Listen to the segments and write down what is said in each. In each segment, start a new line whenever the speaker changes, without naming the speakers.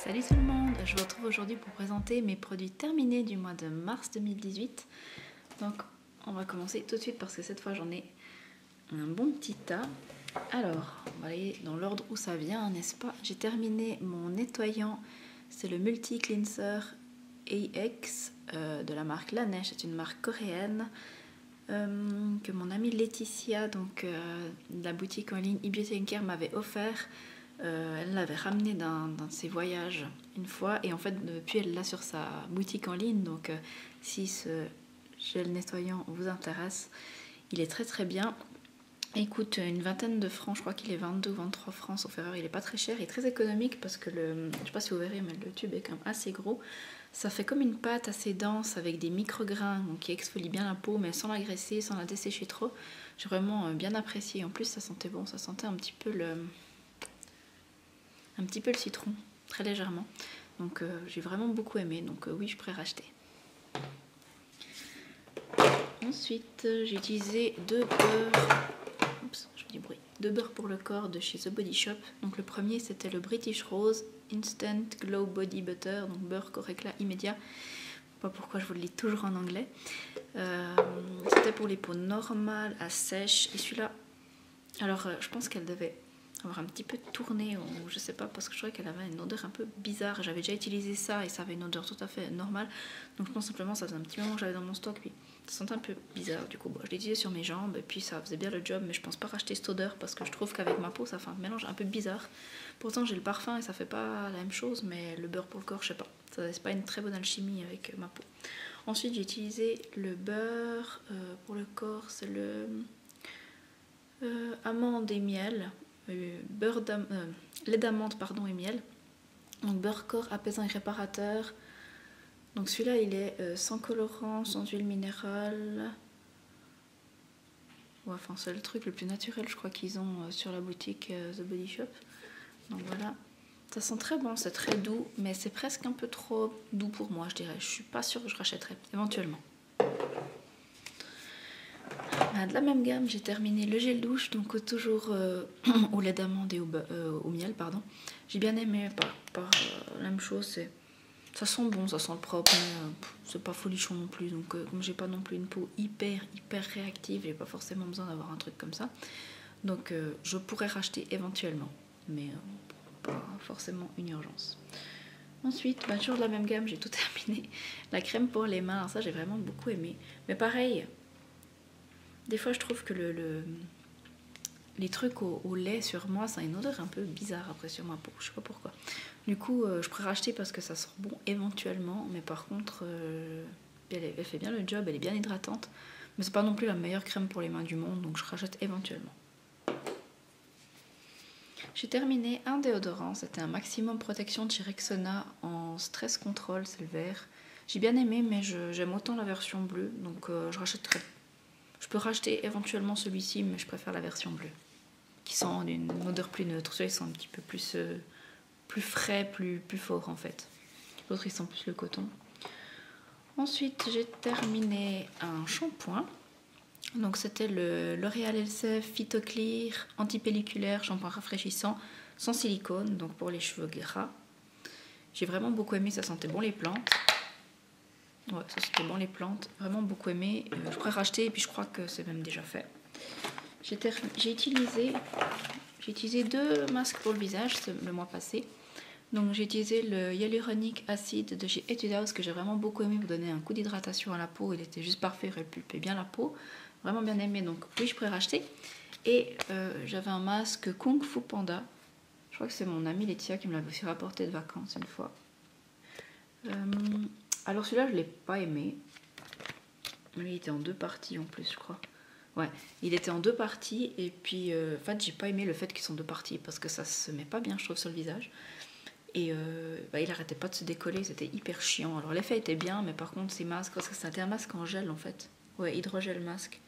Salut tout le monde, je vous retrouve aujourd'hui pour présenter mes produits terminés du mois de mars 2018. Donc on va commencer tout de suite parce que cette fois j'en ai un bon petit tas. Alors, on va aller dans l'ordre où ça vient, n'est-ce pas? J'ai terminé mon nettoyant, c'est le Multi Cleanser AX de la marque Laneige, c'est une marque coréenne que mon amie Laetitia, donc de la boutique en ligne eBeauty & Care, m'avait offert. Elle l'avait ramené d'un de ses voyages une fois et en fait depuis elle l'a sur sa boutique en ligne, donc si ce gel nettoyant vous intéresse, il est très très bien. Il coûte une vingtaine de francs, je crois qu'il est 22 ou 23 francs sauf erreur, il est pas très cher et très économique parce que je sais pas si vous verrez mais le tube est quand même assez gros. Ça fait comme une pâte assez dense avec des micro-grains qui exfolie bien la peau mais sans l'agresser, sans la dessécher trop. J'ai vraiment bien apprécié, en plus ça sentait bon, ça sentait un petit peu le citron, très légèrement. Donc j'ai vraiment beaucoup aimé, donc oui, je pourrais racheter. Ensuite, j'ai utilisé deux beurres pour le corps de chez The Body Shop. Donc le premier, c'était le British Rose Instant Glow Body Butter, donc beurre corps éclat immédiat. Pas pourquoi je vous le lis toujours en anglais. C'était pour les peaux normales à sèche. Et celui-là, alors je pense qu'elle devait avoir un petit peu tourné ou je sais pas, parce que je trouvais qu'elle avait une odeur un peu bizarre. J'avais déjà utilisé ça et ça avait une odeur tout à fait normale, donc je pense simplement ça faisait un petit moment que j'avais dans mon stock puis ça sentait un peu bizarre. Du coup bon, je l'ai utilisé sur mes jambes et puis ça faisait bien le job, mais je pense pas racheter cette odeur parce que je trouve qu'avec ma peau ça fait un mélange un peu bizarre. Pourtant j'ai le parfum et ça fait pas la même chose, mais le beurre pour le corps, je sais pas, c'est pas une très bonne alchimie avec ma peau. Ensuite j'ai utilisé le beurre pour le corps, c'est le amande et miel. Lait d'amande pardon et miel, donc beurre corps apaisant et réparateur. Donc celui-là il est sans colorant, sans huile minérale, ouais, enfin c'est le truc le plus naturel je crois qu'ils ont sur la boutique The Body Shop. Donc voilà, ça sent très bon, c'est très doux mais c'est presque un peu trop doux pour moi, je dirais. Je suis pas sûre que je rachèterai, éventuellement. De la même gamme, j'ai terminé le gel douche, donc toujours au lait d'amande et au miel, pardon. J'ai bien aimé, par la même chose, ça sent bon, ça sent le propre, mais c'est pas folichon non plus. Donc comme j'ai pas non plus une peau hyper réactive, j'ai pas forcément besoin d'avoir un truc comme ça. Donc je pourrais racheter éventuellement, mais pas forcément une urgence. Ensuite, toujours de la même gamme, j'ai tout terminé. La crème pour les mains, alors ça j'ai vraiment beaucoup aimé. Mais pareil, des fois je trouve que les trucs au lait sur moi, ça a une odeur un peu bizarre après sur ma peau, je sais pas pourquoi. Du coup, je pourrais racheter parce que ça sent bon éventuellement, mais par contre, elle fait bien le job, elle est bien hydratante, mais c'est pas non plus la meilleure crème pour les mains du monde, donc je rachète éventuellement. J'ai terminé un déodorant, c'était un maximum protection de chez Rexona en stress control, c'est le vert. J'ai bien aimé, mais j'aime autant la version bleue, donc je rachèterai. Je peux racheter éventuellement celui-ci, mais je préfère la version bleue, qui sent une odeur plus neutre. Celui-là, ils sont un petit peu plus frais, plus fort en fait. L'autre, ils sent plus le coton. Ensuite, j'ai terminé un shampoing. Donc c'était le L'Oréal Elseve Phytoclear antipelliculaire, shampoing rafraîchissant, sans silicone, donc pour les cheveux gras. J'ai vraiment beaucoup aimé, ça sentait bon les plantes. Ouais, ça sentait bon les plantes, vraiment beaucoup aimé. Je pourrais racheter et puis je crois que c'est même déjà fait. J'ai utilisé deux masques pour le visage le mois passé. Donc j'ai utilisé le Hyaluronic Acid de chez Etude House que j'ai vraiment beaucoup aimé pour donner un coup d'hydratation à la peau. Il était juste parfait, il repulpait bien la peau. Vraiment bien aimé, donc oui je pourrais racheter. Et j'avais un masque Kung Fu Panda. Je crois que c'est mon amie Laetitia qui me l'avait aussi rapporté de vacances une fois. Alors celui-là je ne l'ai pas aimé. Il était en deux parties en plus je crois. Ouais, il était en deux parties et puis en fait j'ai pas aimé le fait qu'ils sont deux parties parce que ça se met pas bien je trouve sur le visage. Et il arrêtait pas de se décoller, c'était hyper chiant. Alors l'effet était bien, mais par contre ces masques, parce que c'était un masque en gel en fait. Ouais, hydrogel masque.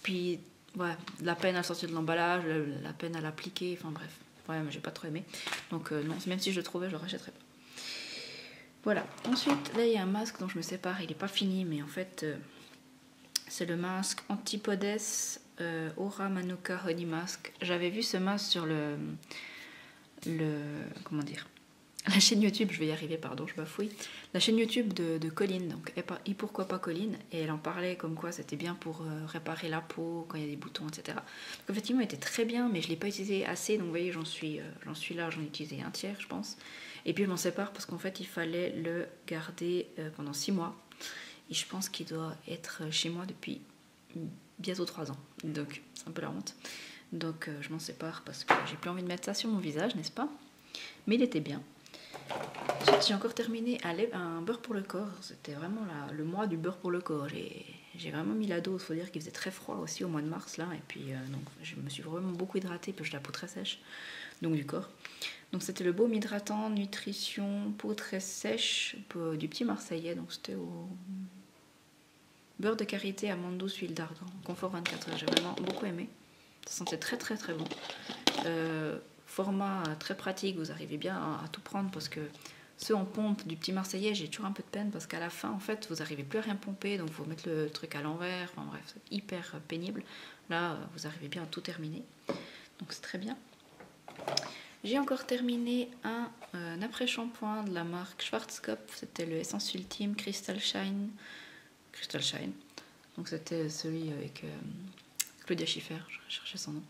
Puis ouais, la peine à sortir de l'emballage, la peine à l'appliquer, enfin bref. Ouais, mais j'ai pas trop aimé. Donc non, même si je le trouvais, je le rachèterais pas. Voilà. Ensuite, là il y a un masque dont je me sépare, il est pas fini, mais en fait c'est le masque Antipodes Aura Manuka Honey Mask. J'avais vu ce masque sur comment dire, la chaîne YouTube, je vais y arriver, pardon, je bafouille. La chaîne YouTube de Colline, donc et pourquoi pas Colline, et elle en parlait comme quoi c'était bien pour réparer la peau quand il y a des boutons, etc. Donc effectivement, il était très bien, mais je ne l'ai pas utilisé assez, donc vous voyez, j'en suis là, j'en ai utilisé un tiers, je pense. Et puis je m'en sépare parce qu'en fait, il fallait le garder pendant 6 mois. Et je pense qu'il doit être chez moi depuis bientôt 3 ans. Donc c'est un peu la honte. Donc je m'en sépare parce que j'ai plus envie de mettre ça sur mon visage, n'est-ce pas? Mais il était bien. Ensuite, j'ai encore terminé un beurre pour le corps. C'était vraiment le mois du beurre pour le corps. J'ai vraiment mis la dose. Il faut dire qu'il faisait très froid aussi au mois de mars là. Et puis donc je me suis vraiment beaucoup hydratée parce que j'ai la peau très sèche. Donc du corps. Donc c'était le baume hydratant, nutrition, peau très sèche du petit Marseillais. Donc c'était au beurre de karité, amande douce, huile d'argan, confort 24 heures. J'ai vraiment beaucoup aimé. Ça sentait très très très bon. Format très pratique, vous arrivez bien à tout prendre parce que ceux en pompe du petit Marseillais, j'ai toujours un peu de peine parce qu'à la fin, en fait, vous n'arrivez plus à rien pomper, donc il faut mettre le truc à l'envers. Enfin bref, c'est hyper pénible. Là, vous arrivez bien à tout terminer. Donc c'est très bien. J'ai encore terminé un après-shampoing de la marque Schwarzkopf. C'était le Essence Ultime Crystal Shine. Donc c'était celui avec Claudia Schiffer, je cherchais son nom.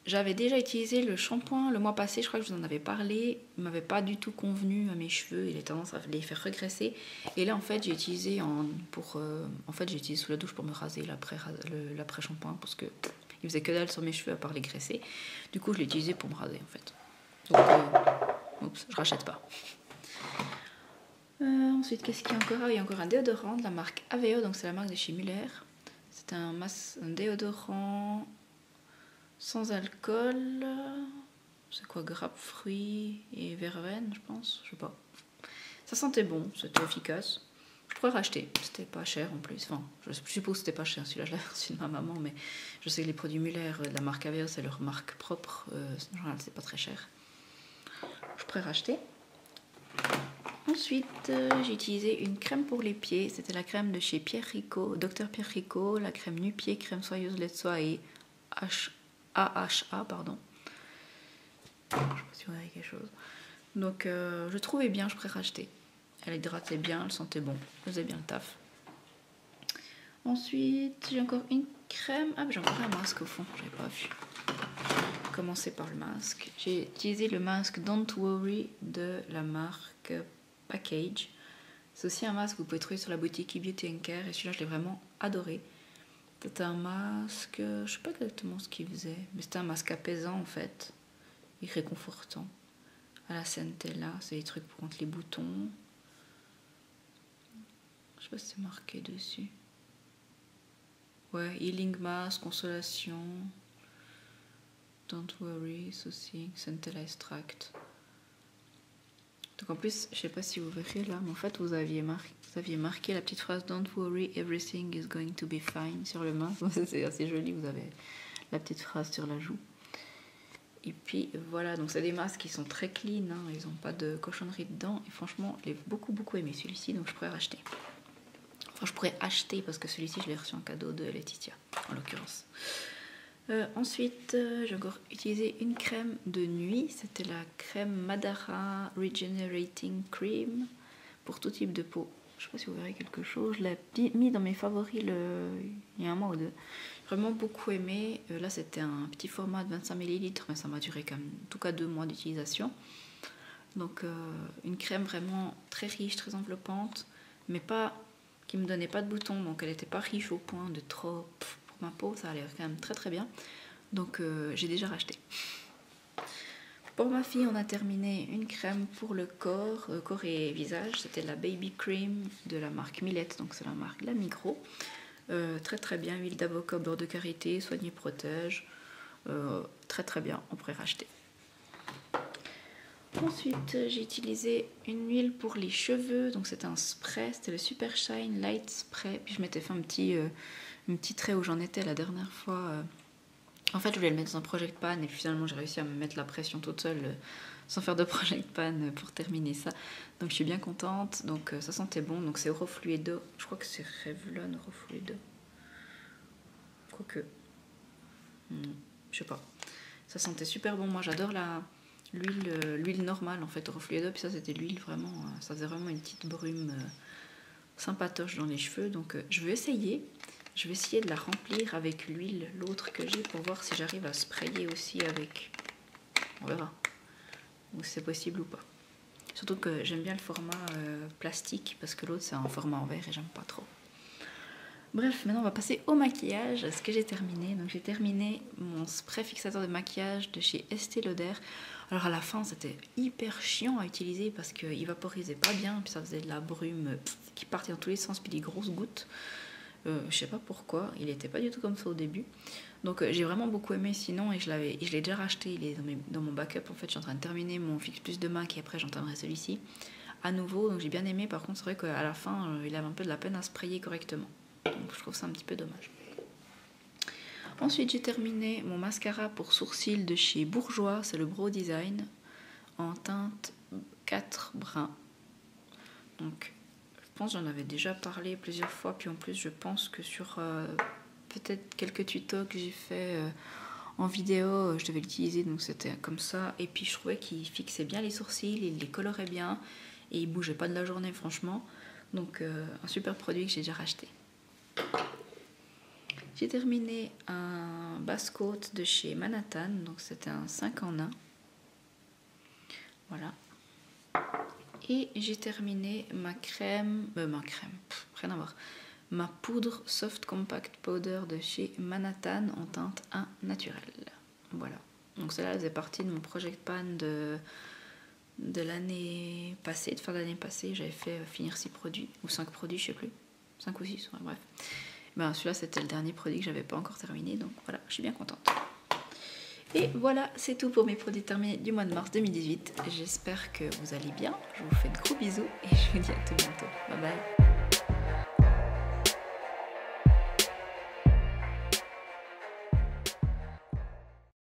J'avais déjà utilisé le shampoing le mois passé, je crois que je vous en avais parlé. Il ne m'avait pas du tout convenu à mes cheveux, il a tendance à les faire regresser. Et là en fait j'ai utilisé j'ai utilisé sous la douche pour me raser l'après-shampoing parce que il faisait que dalle sur mes cheveux à part les graisser. Du coup je l'ai utilisé pour me raser en fait. Donc je rachète pas. Ensuite qu'est-ce qu'il y a encore? Il y a encore un déodorant de la marque Aveo, donc c'est la marque de chez Muller. C'est un déodorant sans alcool, c'est quoi, grappe, fruits et verveine, je pense, je sais pas. Ça sentait bon, c'était efficace. Je pourrais racheter, c'était pas cher en plus. Enfin, je suppose que c'était pas cher, celui-là je l'avais reçu de ma maman, mais je sais que les produits Muller de la marque Aveo, c'est leur marque propre, en général c'est pas très cher. Je pourrais racheter. Ensuite, j'ai utilisé une crème pour les pieds, c'était la crème de chez Pierre Ricot, Dr Pierre Ricot, la crème nu-pied, crème soyeuse lait de soie et AHA, pardon. Je sais pas si vous avez quelque chose. Donc je trouvais bien, je pourrais racheter. Elle hydratait bien, elle sentait bon, elle faisait bien le taf. Ensuite, j'ai encore une crème. Ah, j'ai encore un masque au fond, j'avais pas vu. Commencer par le masque. J'ai utilisé le masque Don't Worry de la marque Package. C'est aussi un masque que vous pouvez trouver sur la boutique Beauty & Care et celui-là je l'ai vraiment adoré. C'était un masque, je sais pas exactement ce qu'il faisait, mais c'était un masque apaisant en fait, et réconfortant. À la centella, c'est des trucs pour contre les boutons. Je sais pas si c'est marqué dessus. Ouais, healing mask, consolation. Don't worry, soothing, centella extract. Donc en plus, je sais pas si vous verrez là, mais en fait vous aviez marqué la petite phrase Don't worry, everything is going to be fine sur le masque. C'est assez joli, vous avez la petite phrase sur la joue. Et puis voilà, donc c'est des masques qui sont très clean, hein, ils n'ont pas de cochonnerie dedans. Et franchement, je l'ai beaucoup aimé celui-ci, donc je pourrais racheter. Enfin, je pourrais acheter parce que celui-ci, je l'ai reçu en cadeau de Laetitia, en l'occurrence. Ensuite, j'ai encore utilisé une crème de nuit. C'était la crème Madara Regenerating Cream pour tout type de peau. Je ne sais pas si vous verrez quelque chose. Je l'ai mis dans mes favoris il y a un mois ou deux. Vraiment beaucoup aimé. Là, c'était un petit format de 25 ml, mais ça m'a duré quand même en tout cas 2 mois d'utilisation. Donc, une crème vraiment très riche, très enveloppante, mais pas qui me donnait pas de boutons. Donc, elle n'était pas riche au point de trop... Pour ma peau, ça allait quand même très bien. Donc, j'ai déjà racheté. Pour ma fille, on a terminé une crème pour le corps et visage. C'était la Baby Cream de la marque Millette, donc c'est la marque La Migros. Très bien, huile d'avocat, beurre de karité, soigne et protège. Très bien, on pourrait racheter. Ensuite, j'ai utilisé une huile pour les cheveux, donc c'était un spray, c'était le Super Shine Light Spray. Puis je m'étais fait un petit trait où j'en étais la dernière fois. En fait, je voulais le mettre dans un project pan et finalement j'ai réussi à me mettre la pression toute seule sans faire de project pan pour terminer ça. Donc je suis bien contente, donc ça sentait bon. Donc c'est Eurofluido, je crois que c'est Revlon Eurofluido. Quoique, je sais pas. Ça sentait super bon, moi j'adore l'huile normale en fait au refluid d'eau, puis ça c'était l'huile vraiment, ça faisait vraiment une petite brume sympatoche dans les cheveux. Donc je vais essayer de la remplir avec l'huile, l'autre que j'ai, pour voir si j'arrive à sprayer aussi avec. On verra, ou si c'est possible ou pas. Surtout que j'aime bien le format plastique, parce que l'autre c'est un format en verre et j'aime pas trop. Bref, maintenant on va passer au maquillage, ce que j'ai terminé. Donc j'ai terminé mon spray fixateur de maquillage de chez Estée Lauder. Alors à la fin c'était hyper chiant à utiliser parce qu'il vaporisait pas bien, puis ça faisait de la brume qui partait dans tous les sens, puis des grosses gouttes. Je sais pas pourquoi, il était pas du tout comme ça au début. Donc j'ai vraiment beaucoup aimé sinon, et je l'ai déjà racheté, il est dans mon backup. En fait je suis en train de terminer mon Fix Plus de MAC et après j'entamerai celui-ci à nouveau. Donc j'ai bien aimé, par contre c'est vrai qu'à la fin il avait un peu de la peine à sprayer correctement. Donc je trouve ça un petit peu dommage. Ensuite j'ai terminé mon mascara pour sourcils de chez Bourjois, c'est le Brow Design en teinte 4 brun. Donc je pense que j'en avais déjà parlé plusieurs fois, puis en plus je pense que sur peut-être quelques tutos que j'ai fait en vidéo, je devais l'utiliser, donc c'était comme ça. Et puis je trouvais qu'il fixait bien les sourcils, il les colorait bien et il bougeait pas de la journée franchement. Donc un super produit que j'ai déjà racheté. J'ai terminé un base coat de chez Manhattan, donc c'était un 5 en 1. Voilà. Et j'ai terminé ma crème, rien à voir. Ma poudre Soft Compact Powder de chez Manhattan en teinte 1 naturelle. Voilà. Donc celle-là faisait partie de mon Project Pan de l'année passée, de fin d'année passée. J'avais fait finir 6 produits, ou 5 produits, je sais plus. 5 ou 6, ouais, bref. Ben, celui-là c'était le dernier produit que j'avais pas encore terminé, donc voilà, je suis bien contente. Et voilà, c'est tout pour mes produits terminés du mois de mars 2018. J'espère que vous allez bien, je vous fais de gros bisous et je vous dis à tout bientôt. Bye bye.